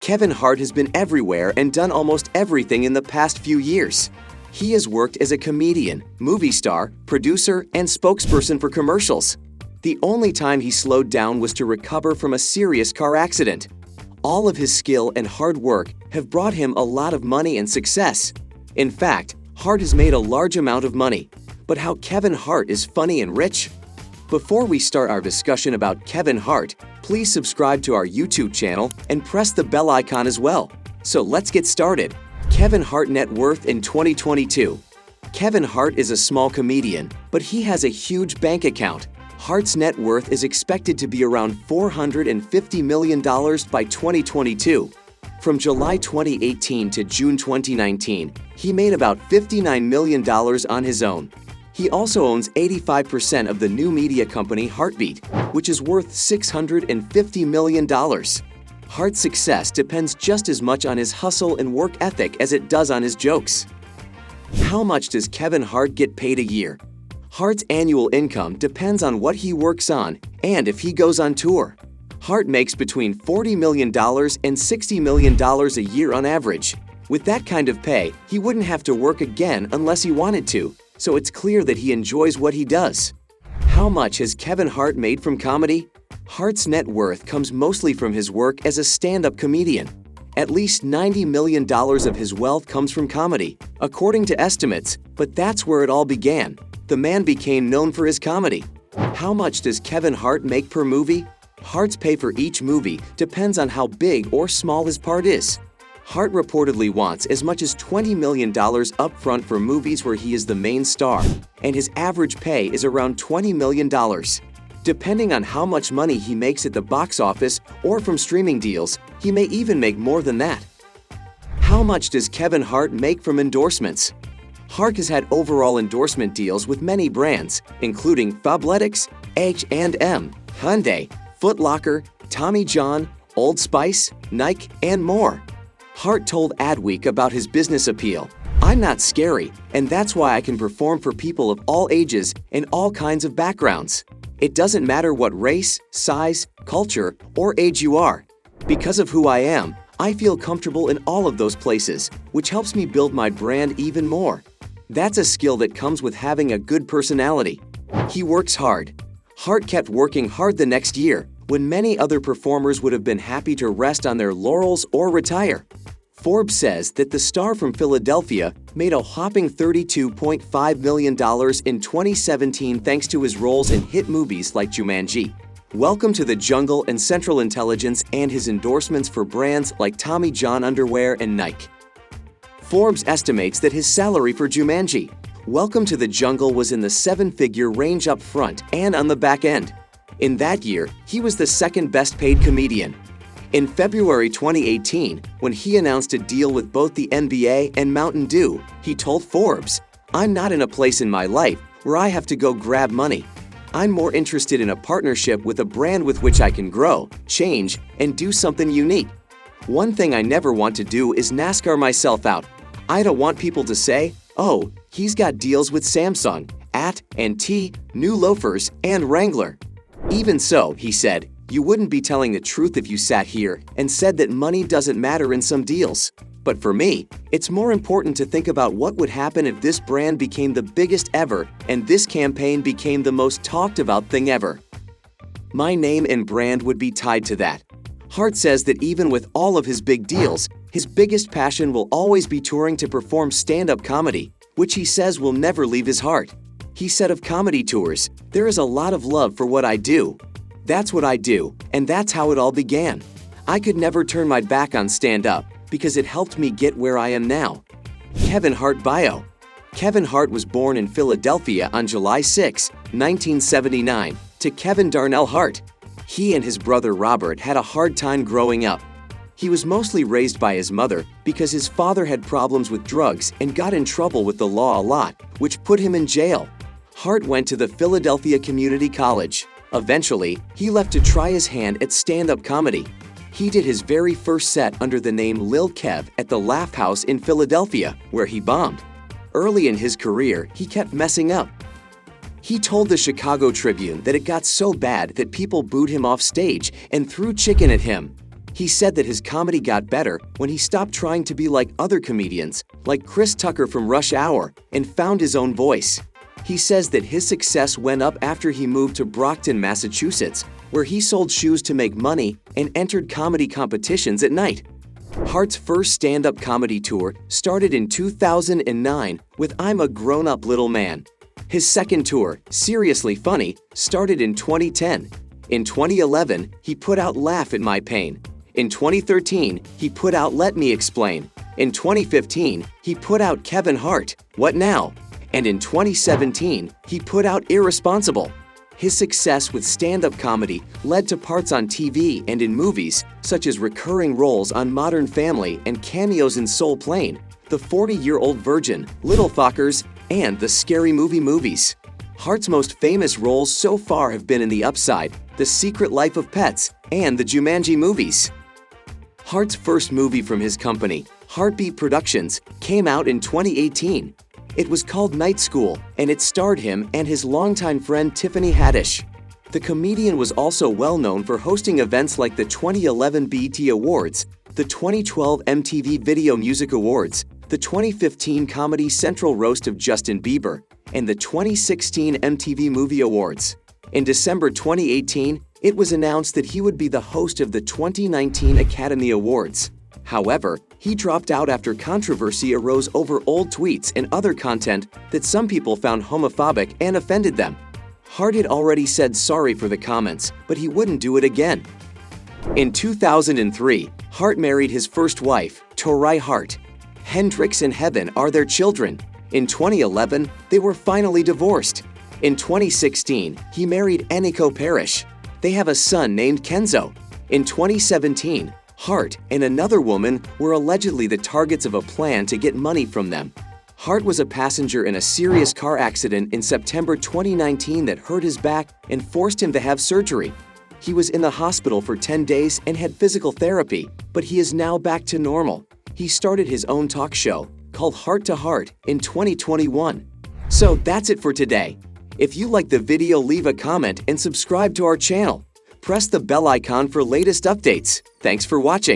Kevin Hart has been everywhere and done almost everything in the past few years. He has worked as a comedian, movie star, producer, and spokesperson for commercials. The only time he slowed down was to recover from a serious car accident. All of his skill and hard work have brought him a lot of money and success. In fact, Hart has made a large amount of money. But how Kevin Hart is funny and rich? Before we start our discussion about Kevin Hart, please subscribe to our YouTube channel and press the bell icon as well. So let's get started. Kevin Hart net worth in 2022. Kevin Hart is a small comedian, but he has a huge bank account. Hart's net worth is expected to be around $450 million by 2022. From July 2018 to June 2019, he made about $59 million on his own. He also owns 85% of the new media company Heartbeat, which is worth $650 million. Hart's success depends just as much on his hustle and work ethic as it does on his jokes. How much does Kevin Hart get paid a year? Hart's annual income depends on what he works on and if he goes on tour. Hart makes between $40 million and $60 million a year on average. With that kind of pay, he wouldn't have to work again unless he wanted to, so it's clear that he enjoys what he does. How much has Kevin Hart made from comedy? Hart's net worth comes mostly from his work as a stand-up comedian. At least $90 million of his wealth comes from comedy, according to estimates, but that's where it all began. The man became known for his comedy. How much does Kevin Hart make per movie? Hart's pay for each movie depends on how big or small his part is. Hart reportedly wants as much as $20 million upfront for movies where he is the main star, and his average pay is around $20 million. Depending on how much money he makes at the box office or from streaming deals, he may even make more than that. How much does Kevin Hart make from endorsements? Hart has had overall endorsement deals with many brands, including Fabletics, H&M, Hyundai, Foot Locker, Tommy John, Old Spice, Nike, and more. Hart told Adweek about his business appeal. "I'm not scary, and that's why I can perform for people of all ages and all kinds of backgrounds. It doesn't matter what race, size, culture, or age you are. Because of who I am, I feel comfortable in all of those places, which helps me build my brand even more. That's a skill that comes with having a good personality." He works hard. Hart kept working hard the next year, when many other performers would have been happy to rest on their laurels or retire. Forbes says that the star from Philadelphia made a whopping $32.5 million in 2017 thanks to his roles in hit movies like Jumanji, Welcome to the Jungle and Central Intelligence, and his endorsements for brands like Tommy John underwear and Nike. Forbes estimates that his salary for Jumanji, Welcome to the Jungle was in the seven-figure range up front and on the back end. In that year, he was the second best paid comedian. In February 2018, when he announced a deal with both the NBA and Mountain Dew, he told Forbes, "I'm not in a place in my life where I have to go grab money. I'm more interested in a partnership with a brand with which I can grow, change, and do something unique. One thing I never want to do is NASCAR myself out. I don't want people to say, 'Oh, he's got deals with Samsung, AT&T, new loafers, and Wrangler.' Even so," he said, "you wouldn't be telling the truth if you sat here and said that money doesn't matter in some deals. But for me, it's more important to think about what would happen if this brand became the biggest ever and this campaign became the most talked about thing ever. My name and brand would be tied to that." Hart says that even with all of his big deals, his biggest passion will always be touring to perform stand-up comedy, which he says will never leave his heart. He said of comedy tours, "There is a lot of love for what I do. That's what I do, and that's how it all began. I could never turn my back on stand-up because it helped me get where I am now." Kevin Hart Bio. Kevin Hart was born in Philadelphia on July 6, 1979, to Kevin Darnell Hart. He and his brother Robert had a hard time growing up. He was mostly raised by his mother because his father had problems with drugs and got in trouble with the law a lot, which put him in jail. Hart went to the Philadelphia Community College. Eventually, he left to try his hand at stand-up comedy. He did his very first set under the name Lil Kev at the Laugh House in Philadelphia, where he bombed. Early in his career, he kept messing up. He told the Chicago Tribune that it got so bad that people booed him off stage and threw chicken at him. He said that his comedy got better when he stopped trying to be like other comedians, like Chris Tucker from Rush Hour, and found his own voice. He says that his success went up after he moved to Brockton, Massachusetts, where he sold shoes to make money and entered comedy competitions at night. Hart's first stand-up comedy tour started in 2009 with I'm a Grown-Up Little Man. His second tour, Seriously Funny, started in 2010. In 2011, he put out Laugh at My Pain. In 2013, he put out Let Me Explain. In 2015, he put out Kevin Hart, What Now? And in 2017, he put out Irresponsible. His success with stand-up comedy led to parts on TV and in movies, such as recurring roles on Modern Family and cameos in Soul Plane, The 40-Year-Old Virgin, Little Fockers, and the Scary Movie movies. Hart's most famous roles so far have been in The Upside, The Secret Life of Pets, and the Jumanji movies. Hart's first movie from his company, Heartbeat Productions, came out in 2018. It was called Night School, and it starred him and his longtime friend Tiffany Haddish. The comedian was also well known for hosting events like the 2011 BET Awards, the 2012 MTV Video Music Awards, the 2015 Comedy Central Roast of Justin Bieber, and the 2016 MTV Movie Awards. In December 2018, it was announced that he would be the host of the 2019 Academy Awards. However, he dropped out after controversy arose over old tweets and other content that some people found homophobic and offended them. Hart had already said sorry for the comments, but he wouldn't do it again. In 2003, Hart married his first wife, Torai Hart. Hendrix and Heaven are their children. In 2011, they were finally divorced. In 2016, he married Eniko Parrish. They have a son named Kenzo. In 2017, Hart and another woman were allegedly the targets of a plan to get money from them. Hart was a passenger in a serious car accident in September 2019 that hurt his back and forced him to have surgery. He was in the hospital for 10 days and had physical therapy, but he is now back to normal. He started his own talk show called Heart to Heart in 2021. So that's it for today. If you like the video, leave a comment and subscribe to our channel. Press the bell icon for latest updates. Thanks for watching.